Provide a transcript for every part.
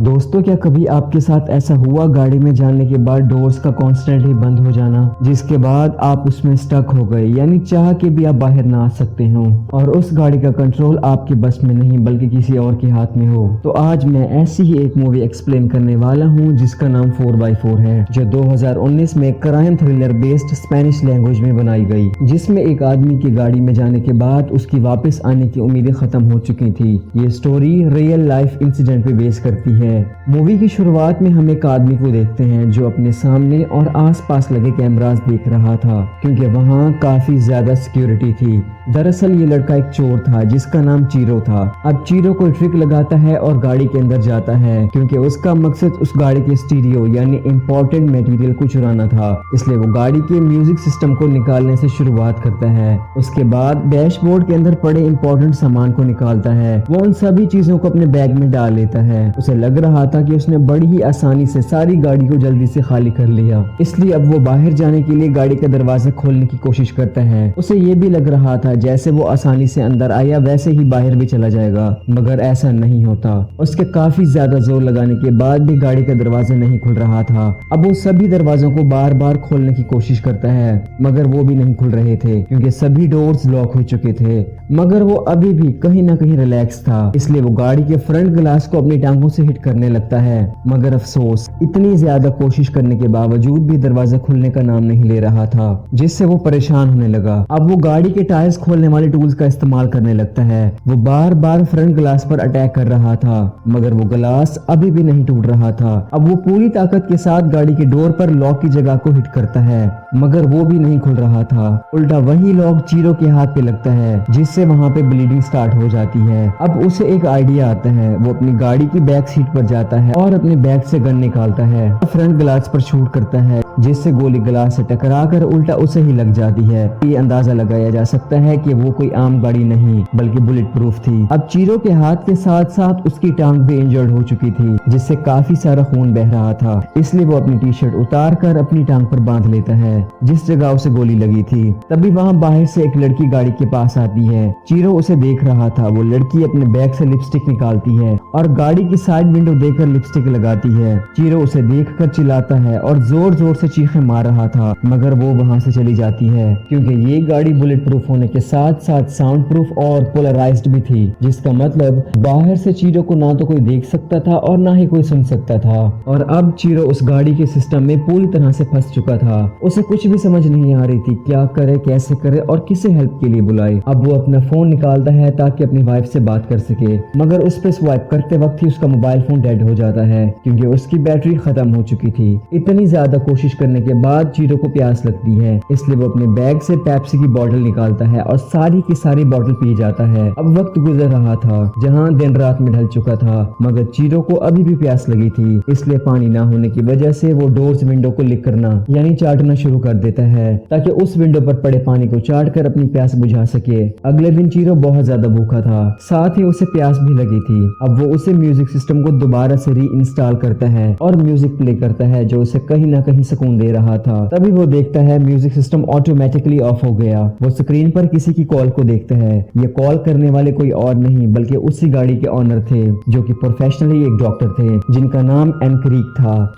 दोस्तों, क्या कभी आपके साथ ऐसा हुआ गाड़ी में जाने के बाद डोर्स का कॉन्स्टेंटली बंद हो जाना, जिसके बाद आप उसमें स्टक हो गए, यानी चाह के भी आप बाहर ना आ सकते हो और उस गाड़ी का कंट्रोल आपके बस में नहीं बल्कि किसी और के हाथ में हो। तो आज मैं ऐसी ही एक मूवी एक्सप्लेन करने वाला हूँ जिसका नाम 4x4 है, जो 2019 में crime thriller based Spanish language में बनाई गई, जिसमें एक आदमी की गाड़ी में जाने के बाद उसकी वापस आने की उम्मीदें खत्म हो चुकी थी। ये स्टोरी रियल लाइफ इंसिडेंट पे बेस करती है। मूवी की शुरुआत में हम एक आदमी को देखते हैं जो अपने सामने और आसपास लगे कैमरास देख रहा था, क्योंकि वहाँ काफी ज्यादा सिक्योरिटी थी। दरअसल ये लड़का एक चोर था जिसका नाम चीरो था। अब चीरो कोई ट्रिक लगाता है और गाड़ी के अंदर जाता है, क्योंकि उसका मकसद उस गाड़ी के स्टीरियो यानी इम्पोर्टेंट मटेरियल को चुराना था। इसलिए वो गाड़ी के म्यूजिक सिस्टम को निकालने से शुरुआत करता है। उसके बाद डैशबोर्ड के अंदर पड़े इम्पोर्टेंट सामान को निकालता है। वो उन सभी चीजों को अपने बैग में डाल लेता है। उसे लग रहा था कि उसने बड़ी ही आसानी से सारी गाड़ी को जल्दी से खाली कर लिया, इसलिए अब वो बाहर जाने के लिए गाड़ी का दरवाजा खोलने की कोशिश करता है। उसे ये भी लग रहा था जैसे वो आसानी से अंदर आया वैसे ही बाहर भी चला जाएगा, मगर ऐसा नहीं होता। उसके काफी ज्यादा जोर लगाने के बाद भी गाड़ी का दरवाजा नहीं खुल रहा था। अब वो सभी दरवाजों को बार बार खोलने की कोशिश करता है, मगर वो भी नहीं खुल रहे थे क्योंकि सभी डोर्स लॉक हो चुके थे। मगर वो अभी भी कहीं ना कहीं रिलैक्स था, इसलिए वो गाड़ी के फ्रंट ग्लास को अपनी टांगों से हिट करने लगता है। मगर अफसोस, इतनी ज्यादा कोशिश करने के बावजूद भी दरवाजा खुलने का नाम नहीं ले रहा था, जिससे वो परेशान होने लगा। अब वो गाड़ी के टायर्स खोलने वाले टूल्स का इस्तेमाल करने लगता है। वो बार बार फ्रंट ग्लास पर अटैक कर रहा था, मगर वो ग्लास अभी भी नहीं टूट रहा था। अब वो पूरी ताकत के साथ गाड़ी के डोर पर लॉक की जगह को हिट करता है, मगर वो भी नहीं खुल रहा था। उल्टा वही लॉक चीरो के हाथ पे लगता है, जिससे वहाँ पे ब्लीडिंग स्टार्ट हो जाती है। अब उसे एक आइडिया आता है। वो अपनी गाड़ी की बैक सीट पर जाता है और अपने बैग से गन निकालता है, फ्रंट ग्लास पर शूट करता है, जिससे गोली ग्लास से टकराकर उल्टा उसे ही लग जाती है। ये अंदाजा लगाया जा सकता है कि वो कोई आम गाड़ी नहीं बल्कि बुलेट प्रूफ थी। अब चीरो के हाथ के साथ साथ उसकी टांग भी इंजर्ड हो चुकी थी, जिससे काफी सारा खून बह रहा था। इसलिए वो अपनी टी शर्ट उतार कर अपनी टांग पर बांध लेता है जिस जगह उसे गोली लगी थी। तभी वहाँ बाहर से एक लड़की गाड़ी के पास आती है। चीरो उसे देख रहा था। वो लड़की अपने बैग से लिपस्टिक निकालती है और गाड़ी की साइड विंडो देकर लिपस्टिक लगाती है। चीरो उसे देखकर चिल्लाता है और जोर जोर से चीखें मार रहा था, मगर वो वहाँ से चली जाती है, क्योंकि ये गाड़ी बुलेट प्रूफ होने के साथ साथ साउंड प्रूफ और पोलराइज्ड भी थी, जिसका मतलब बाहर से चीरो को ना तो कोई देख सकता था और ना ही कोई सुन सकता था। और अब चीरो उस गाड़ी के सिस्टम में पूरी तरह से फंस चुका था। उसे कुछ भी समझ नहीं आ रही थी क्या करे, कैसे करे और किसे हेल्प के लिए बुलाए। अब वो अपना फोन निकालता है ताकि अपनी वाइफ से बात कर सके, मगर उस पर स्वाइप करते वक्त ही उसका मोबाइल फोन डेड हो जाता है, क्योंकि उसकी बैटरी खत्म हो चुकी थी। इतनी ज्यादा कोशिश करने के बाद चीरो को प्यास लगती है, इसलिए वो अपने बैग से पेप्सी की बोतल निकालता है और सारी की सारी बोतल पी जाता है। अब वक्त गुजर रहा था जहाँ दिन रात में ढल चुका था, मगर चीरो को अभी भी प्यास लगी थी, इसलिए पानी ना होने की वजह से वो डोर्स विंडो को लिक करना यानी चाटना शुरू कर देता है, ताकि उस विंडो पर पड़े पानी को चाट कर अपनी प्यास बुझा सके। अगले दिन चीरो बहुत ज्यादा भूखा था, साथ ही उसे प्यास भी लगी थी। अब वो उसे म्यूजिक सिस्टम को दोबारा से री इंस्टॉल करता है और म्यूजिक प्ले करता है, जो उसे कहीं ना कहीं सुकून दे रहा था। तभी वो देखता है म्यूजिक सिस्टम ऑटोमेटिकली ऑफ हो गया। वो स्क्रीन पर किसी की कॉल को देखता है। ये कॉल करने वाले कोई और नहीं बल्कि उसी गाड़ी के ऑनर थे, जो कि प्रोफेशनली एक डॉक्टर थे, जिनका नाम एनक्रीक था।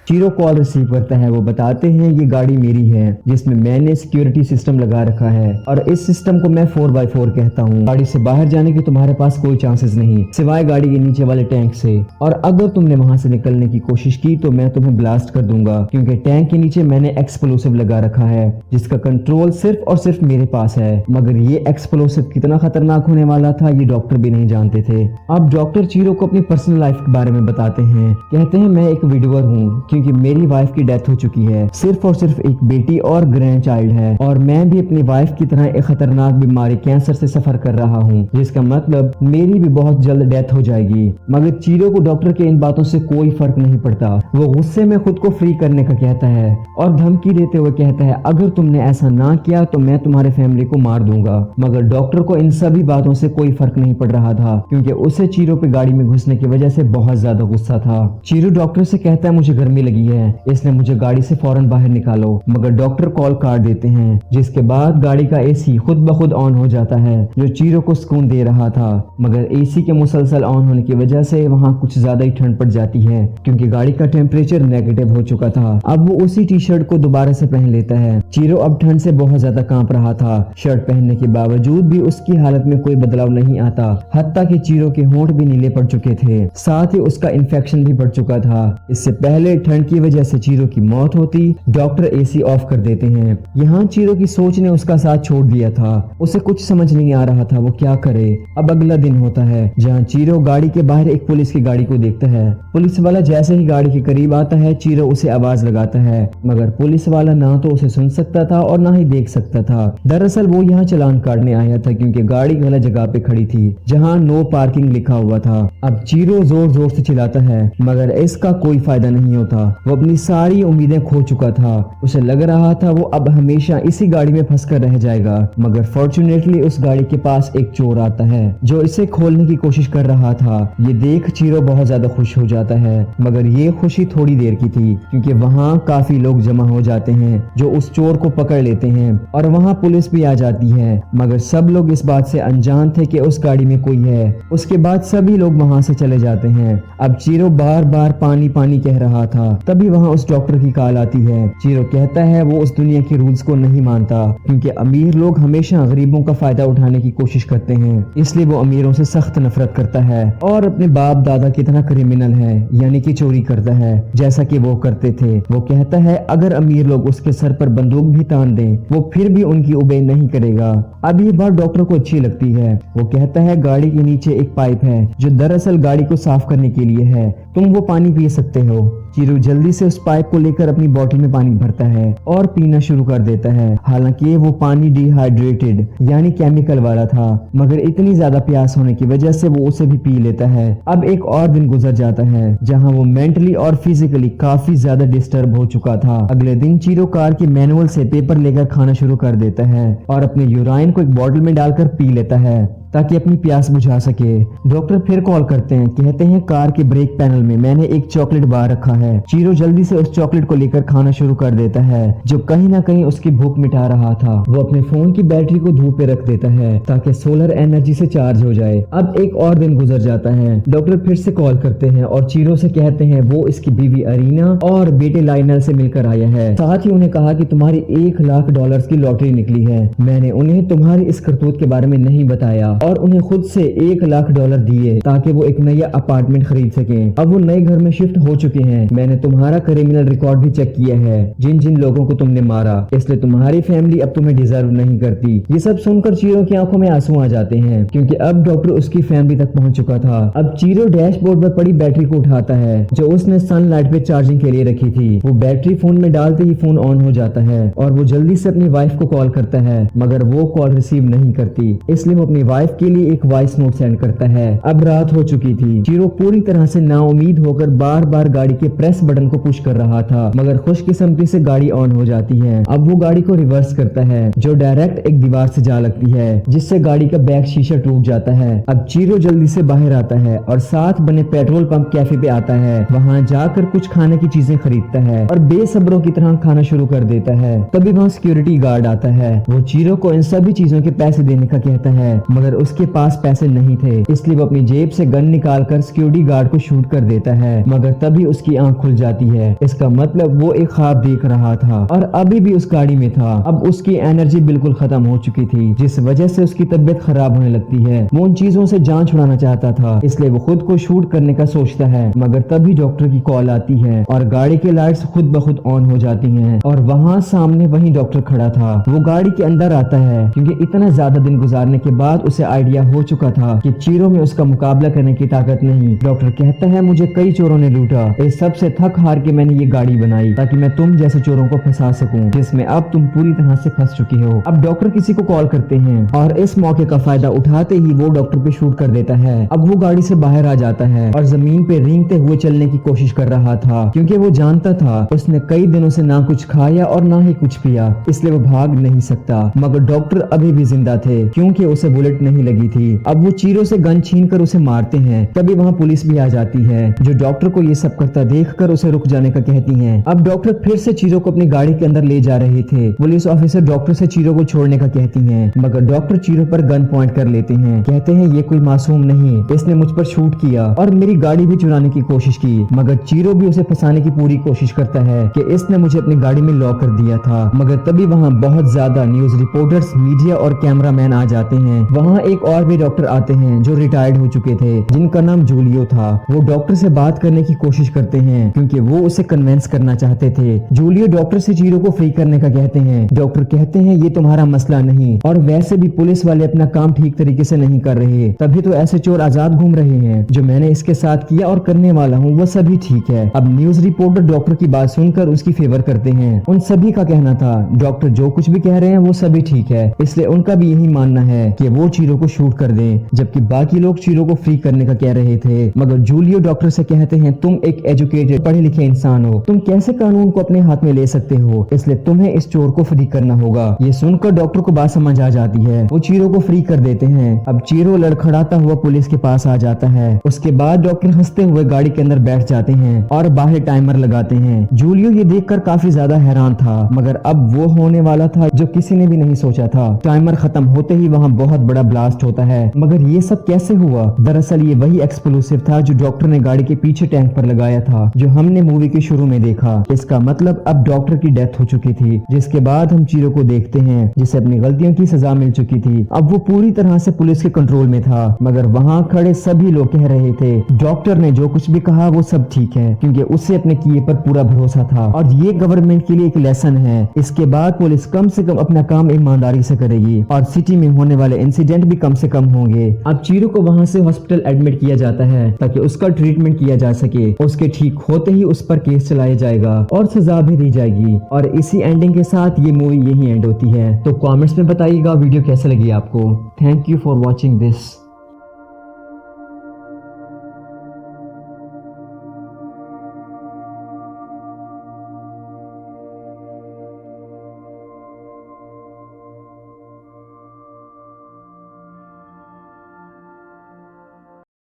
चीरो कॉल रिसीव करता है। वो बताते हैं ये गाड़ी मेरी है, जिसमें मैंने सिक्योरिटी सिस्टम लगा रखा है और इस सिस्टम को मैं 4x4 कहता हूँ। गाड़ी से बाहर जाने के तुम्हारे पास कोई चांसेस नहीं सिवाय गाड़ी के नीचे वाले टैंक से, और अगर तुमने वहां से निकलने की कोशिश की तो मैं तुम्हें ब्लास्ट कर दूंगा, क्योंकि टैंक के नीचे मैंने एक्सप्लोसिव लगा रखा है जिसका कंट्रोल सिर्फ और सिर्फ मेरे पास है। मगर ये एक्सप्लोसिव कितना खतरनाक होने वाला था ये डॉक्टर भी नहीं जानते थे। अब डॉक्टर चीरो को अपनी पर्सनल लाइफ के बारे में बताते हैं। कहते हैं मैं एक विडोवर हूँ, क्योंकि मेरी वाइफ की डेथ हो चुकी है। सिर्फ और सिर्फ एक बेटी और ग्रैंड चाइल्ड है, और मैं भी अपनी वाइफ की तरह एक खतरनाक बीमारी कैंसर से सफर कर रहा हूँ, जिसका मतलब मेरी भी बहुत जल्द डेथ हो जाएगी। मगर चीरो को डॉक्टर के इन बातों से कोई फर्क नहीं पड़ता। वो गुस्से में खुद को फ्री करने का कहता है और धमकी देते हुए कहता है अगर तुमने ऐसा ना किया तो मैं तुम्हारे फैमिली को मार दूंगा। मगर डॉक्टर को इन सभी बातों से कोई फर्क नहीं पड़ रहा था, क्योंकि उसे चीरो पे गाड़ी में घुसने की वजह से बहुत ज्यादा गुस्सा था। चीरो डॉक्टर से कहता है मुझे गर्मी लगी है, इसलिए मुझे गाड़ी से फौरन बाहर निकालो। मगर डॉक्टर कॉल काट देते हैं, जिसके बाद गाड़ी का एसी खुद ब खुद ऑन हो जाता है, जो चीरो को सुकून दे रहा था। मगर एसी के मुसलसल ऑन होने की वजह से वहाँ कुछ ज्यादा ही ठंड पड़ जाती है, क्योंकि गाड़ी का टेम्परेचर नेगेटिव हो चुका था। अब वो उसी टी शर्ट को दोबारा से पहन लेता है। चीरो अब ठंड से बहुत ज्यादा कांप रहा था। शर्ट पहनने के बावजूद भी उसकी हालत में कोई बदलाव नहीं आता, हत्ता कि चीरो के होंठ भी नीले पड़ चुके थे, साथ ही उसका इन्फेक्शन भी बढ़ चुका था। इससे पहले ठंड की वजह से चीरो की मौत होती, डॉक्टर एसी ऑफ कर देते हैं। यहाँ चीरो की सोच ने उसका साथ छोड़ दिया था। उसे कुछ समझ नहीं आ रहा था वो क्या करे। अब अगला दिन होता है, जहाँ चीरो गाड़ी के बाहर एक पुलिस की गाड़ी को देखता है। पुलिस वाला जैसे ही गाड़ी के करीब आता है, चीरो उसे आवाज लगाता है, मगर पुलिस वाला ना तो उसे सुन सकता था और ना ही देख सकता था। दरअसल वो यहाँ चालान काटने आया था, क्योंकि गाड़ी गलत जगह पे खड़ी थी, जहाँ नो पार्किंग लिखा हुआ था। अब चीरो जोर जोर से चिल्लाता है, मगर इसका कोई फायदा नहीं होता। वो अपनी सारी उम्मीदें खो चुका था। उसे लग रहा था वो अब हमेशा इसी गाड़ी में फंस कर रह जाएगा। मगर फॉर्चुनेटली उस गाड़ी के पास एक चोर आता है, जो इसे खोलने की कोशिश कर रहा था। ये देख चीरो बहुत ज्यादा खुश हो जाता है, मगर ये खुशी थोड़ी देर की थी, क्योंकि वहाँ काफी लोग जमा हो जाते हैं जो उस चोर को पकड़ लेते हैं, और वहाँ पुलिस भी आ जाती है। मगर सब लोग इस बात से अनजान थे कि उस गाड़ी में कोई है। उसके बाद सभी लोग वहाँ से चले जाते हैं। अब चीरो बार बार पानी पानी कह रहा था, तभी वहाँ उस डॉक्टर की कॉल आती है। चीरो कहता है वो उस दुनिया के रूल्स को नहीं मानता, क्योंकि अमीर लोग हमेशा गरीबों का फायदा उठाने की कोशिश करते हैं, इसलिए वो अमीरों से सख्त नफरत करता है और अपने बाप दादा की तरह क्रिमिनल है, यानी कि चोरी करता है जैसा कि वो करते थे। वो कहता है अगर अमीर लोग उसके सर पर बंदूक भी तान दें, वो फिर भी उनकी उबे नहीं करेगा। अब ये बात डॉक्टर को अच्छी लगती है। वो कहता है गाड़ी के नीचे एक पाइप है, जो दरअसल गाड़ी को साफ करने के लिए है, तुम वो पानी पी सकते हो। चीरू जल्दी से उस पाइप को लेकर अपनी बोतल में पानी भरता है और पीना शुरू कर देता है। हालांकि वो पानी डिहाइड्रेटेड यानी केमिकल वाला था, मगर इतनी ज्यादा प्यास होने की वजह से वो उसे भी पी लेता है। अब एक और दिन गुजर जाता है, जहां वो मेंटली और फिजिकली काफी ज्यादा डिस्टर्ब हो चुका था। अगले दिन चीरो कार के मैनुअल से पेपर लेकर खाना शुरू कर देता है और अपने यूराइन को एक बोतल में डालकर पी लेता है, ताकि अपनी प्यास बुझा सके। डॉक्टर फिर कॉल करते हैं, कहते हैं कार के ब्रेक पैनल में मैंने एक चॉकलेट बार रखा है। चीरो जल्दी से उस चॉकलेट को लेकर खाना शुरू कर देता है, जो कहीं ना कहीं उसकी भूख मिटा रहा था। वो अपने फोन की बैटरी को धूप पे रख देता है, ताकि सोलर एनर्जी से चार्ज हो जाए। अब एक और दिन गुजर जाता है। डॉक्टर फिर से कॉल करते हैं और चीरो से कहते हैं वो इसकी बीवी अरीना और बेटे लाइनल से मिलकर आया है। साथ ही उन्हें कहा कि तुम्हारी $1,00,000 की लॉटरी निकली है। मैंने उन्हें तुम्हारी इस करतूत के बारे में नहीं बताया और उन्हें खुद से $1,00,000 दिए, ताकि वो एक नया अपार्टमेंट खरीद सकें। अब वो नए घर में शिफ्ट हो चुके हैं। मैंने तुम्हारा क्रिमिनल रिकॉर्ड भी चेक किया है, जिन जिन लोगों को तुमने मारा, इसलिए तुम्हारी फैमिली अब तुम्हें डिजर्व नहीं करती। ये सब सुनकर चीरो की आंखों में आंसू आ जाते हैं, क्योंकि अब डॉक्टर उसकी फैमिली तक पहुंच चुका था। अब चीरो डैशबोर्ड पर पड़ी बैटरी को उठाता है, जो उसने सनलाइट पे चार्जिंग के लिए रखी थी। वो बैटरी फोन में डालते ही फोन ऑन हो जाता है और वो जल्दी से अपनी वाइफ को कॉल करता है, मगर वो कॉल रिसीव नहीं करती, इसलिए वो अपनी वाइफ के लिए एक वॉइस नोट सेंड करता है। अब रात हो चुकी थी। चीरो पूरी तरह से नाउम्मीद होकर बार बार गाड़ी के प्रेस बटन को पुश कर रहा था, मगर खुशकिस्मती से गाड़ी ऑन हो जाती है। अब वो गाड़ी को रिवर्स करता है, जो डायरेक्ट एक दीवार से जा लगती है, जिससे गाड़ी का बैक शीशा टूट जाता है। अब चीरो जल्दी से बाहर आता है और साथ बने पेट्रोल पंप कैफे पे आता है। वहाँ जाकर कुछ खाने की चीजें खरीदता है और बेसब्रों की तरह खाना शुरू कर देता है। तभी वहाँ सिक्योरिटी गार्ड आता है। वो चीरो को इन सभी चीजों के पैसे देने का कहता है, मगर उसके पास पैसे नहीं थे, इसलिए वो अपनी जेब से गन निकालकर सिक्योरिटी गार्ड को शूट कर देता है। मगर तभी उसकी आंख खुल जाती है। इसका मतलब वो एक ख्वाब देख रहा था और अभी भी उस गाड़ी में था। अब उसकी एनर्जी बिल्कुल खत्म हो चुकी थी, जिस वजह से उसकी तबीयत खराब होने लगती है। वो उन चीजों से जान छुड़ाना चाहता था, इसलिए वो खुद को शूट करने का सोचता है। मगर तभी डॉक्टर की कॉल आती है और गाड़ी के लाइट्स खुद ब खुद ऑन हो जाती हैं और वहाँ सामने वही डॉक्टर खड़ा था। वो गाड़ी के अंदर आता है, क्योंकि इतना ज्यादा दिन गुजारने के बाद उसे आइडिया हो चुका था कि चीरो में उसका मुकाबला करने की ताकत नहीं। डॉक्टर कहता है मुझे कई चोरों ने लूटा, इस सब से थक हार के मैंने ये गाड़ी बनाई ताकि मैं तुम जैसे चोरों को फंसा सकूं, जिसमें अब तुम पूरी तरह से फंस चुकी हो। अब डॉक्टर किसी को कॉल करते हैं और इस मौके का फायदा उठाते ही वो डॉक्टर पे शूट कर देता है। अब वो गाड़ी से बाहर आ जाता है और जमीन पे रेंगते हुए चलने की कोशिश कर रहा था, क्योंकि वो जानता था उसने कई दिनों से ना कुछ खाया और ना ही कुछ पिया, इसलिए वो भाग नहीं सकता। मगर डॉक्टर अभी भी जिंदा थे, क्योंकि उसे बुलेट नहीं नहीं लगी थी। अब वो चीरो से गन छीन कर उसे मारते हैं। तभी वहाँ पुलिस भी आ जाती है, जो डॉक्टर को ये सब करता देखकर उसे रुक जाने का कहती है। अब डॉक्टर फिर से चीरो को अपनी गाड़ी के अंदर ले जा रहे थे। पुलिस ऑफिसर डॉक्टर से चीरो को छोड़ने का कहती है, मगर डॉक्टर चीरो पर गन पॉइंट कर लेते हैं। कहते हैं ये कोई मासूम नहीं, इसने मुझ पर शूट किया और मेरी गाड़ी भी चुराने की कोशिश की। मगर चीरो भी उसे फंसाने की पूरी कोशिश करता है कि इसने मुझे अपनी गाड़ी में लॉक कर दिया था। मगर तभी वहाँ बहुत ज्यादा न्यूज रिपोर्टर्स, मीडिया और कैमरामैन आ जाते हैं। वहाँ एक और भी डॉक्टर आते हैं जो रिटायर्ड हो चुके थे, जिनका नाम जूलियो था। वो डॉक्टर से बात करने की कोशिश करते हैं क्योंकि वो उसे कन्विंस करना चाहते थे। जूलियो डॉक्टर से चीरो को फ्री करने का कहते हैं। डॉक्टर कहते हैं ये तुम्हारा मसला नहीं, और वैसे भी पुलिस वाले अपना काम ठीक तरीके से नहीं कर रहे, तभी तो ऐसे चोर आजाद घूम रहे हैं। जो मैंने इसके साथ किया और करने वाला हूँ वो सभी ठीक है। अब न्यूज रिपोर्टर डॉक्टर की बात सुनकर उसकी फेवर करते हैं। उन सभी का कहना था डॉक्टर जो कुछ भी कह रहे हैं वो सभी ठीक है, इसलिए उनका भी यही मानना है कि वो चीरो को शूट कर दें, जबकि बाकी लोग चीरो को फ्री करने का कह रहे थे। मगर जूलियो डॉक्टर से कहते हैं तुम एक एजुकेटेड पढ़े लिखे इंसान हो, तुम कैसे कानून को अपने हाथ में ले सकते हो, इसलिए तुम्हें इस चोर को फ्री करना होगा। ये सुनकर डॉक्टर को बात समझ आ जाती है। वो चीरो को फ्री कर देते हैं। अब चीरो लड़खड़ाता हुआ पुलिस के पास आ जाता है। उसके बाद डॉक्टर हंसते हुए गाड़ी के अंदर बैठ जाते हैं और बाहर टाइमर लगाते हैं। जूलियो ये देखकर काफी ज्यादा हैरान था, मगर अब वो होने वाला था जो किसी ने भी नहीं सोचा था। टाइमर खत्म होते ही वहाँ बहुत बड़ा ब्लास्ट होता है। मगर ये सब कैसे हुआ? दरअसल ये वही एक्सप्लोसिव था जो डॉक्टर ने गाड़ी के पीछे टैंक पर लगाया था, जो हमने मूवी के शुरू में देखा। इसका मतलब अब डॉक्टर की डेथ हो चुकी थी, जिसके बाद हम चीरो को देखते हैं जिसे अपनी गलतियों की सजा मिल चुकी थी। अब वो पूरी तरह से पुलिस के कंट्रोल में था। मगर वहाँ खड़े सभी लोग कह रहे थे डॉक्टर ने जो कुछ भी कहा वो सब ठीक है, क्योंकि उसे अपने किए पर पूरा भरोसा था और ये गवर्नमेंट के लिए एक लेसन है। इसके बाद पुलिस कम से कम अपना काम ईमानदारी से करेगी और सिटी में होने वाले इंसिडेंट भी कम से कम होंगे। अब चीरो को वहाँ से हॉस्पिटल एडमिट किया जाता है ताकि उसका ट्रीटमेंट किया जा सके। उसके ठीक होते ही उस पर केस चलाया जाएगा और सजा भी दी जाएगी। और इसी एंडिंग के साथ ये मूवी यही एंड होती है। तो कमेंट्स में बताइएगा वीडियो कैसे लगी आपको। Thank you for watching this.